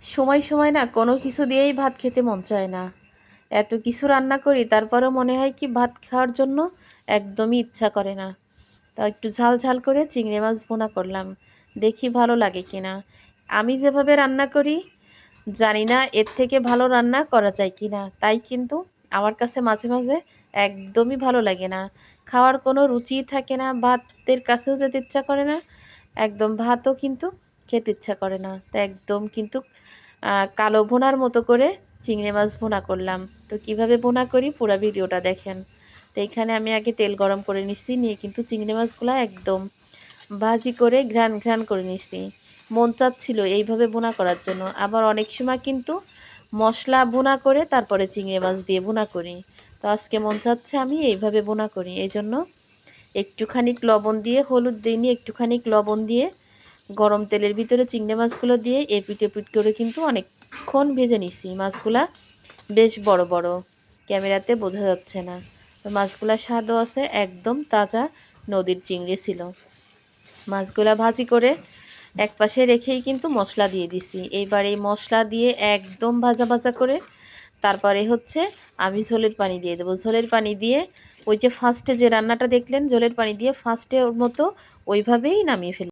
সময় সময় না কোনো কিছু দিয়েই ভাত খেতে মন চায় না। এত কিছু রান্না করি তারপরেও মনে হয় কি ভাত খাওয়ার জন্য একদমই ইচ্ছা করে না। তা একটু ঝাল ঝাল করে চিংড়ি মাছ ভুনা করলাম, দেখি ভালো লাগে কিনা। আমি যেভাবে রান্না করি জানি না এর থেকে ভালো রান্না করা যায় কিনা, তাই কিন্তু আমার কাছে মাঝে মাঝে একদমই ভালো লাগে না। খাওয়ার কোনো রুচিই থাকে না, ভাতের কাছেও যেতে ইচ্ছা করে না, একদম ভাতও কিন্তু খেতে ইচ্ছা করে না। তো একদম কিন্তু কালো ভুনার মতো করে চিংড়ি মাছ ভুনা করলাম। তো কিভাবে ভুনা করি পুরো ভিডিওটা দেখেন। তো এখানে আমি আগে তেল গরম করে নিচ্ছি, নিয়ে কিন্তু চিংড়ি মাছগুলো একদম ভাজি করে ঘ্রাণ ঘ্রাণ করে নিচ্ছি। মন চাচ্ছিল এইভাবে ভুনা করার জন্য, আবার অনেক সময় কিন্তু মশলা ভুনা করে তারপরে চিংড়ি মাছ দিয়ে ভুনা করি। তো আজকে মন চাচ্ছে আমি এইভাবে ভুনা করি, এই জন্য একটুখানি লবণ দিয়ে, হলুদ দিইনি, একটুখানি লবণ দিয়ে গরম তেলের ভিতরে চিংড়ি মাছগুলো দিয়ে এপিট এপিট করে কিন্তু অনেকক্ষণ ভেজে নিছি। মাছগুলা বেশ বড় বড়, ক্যামেরাতে বোঝা যাচ্ছে না। তো মাছগুলা স্বাদও আছে, একদম তাজা নদীর চিংড়ি ছিল। মাছগুলা ভাজি করে এক পাশে রেখেই কিন্তু মশলা দিয়ে দিছি। এইবার এই মশলা দিয়ে একদম ভাজা ভাজা করে তারপরে হচ্ছে আমি ঝোলের পানি দিয়ে দেবো। ঝোলের পানি দিয়ে ওই যে ফার্স্টে যে রান্নাটা দেখলেন ঝোলের পানি দিয়ে ফার্স্টে ওর মতো ওইভাবেই নামিয়ে ফেলি।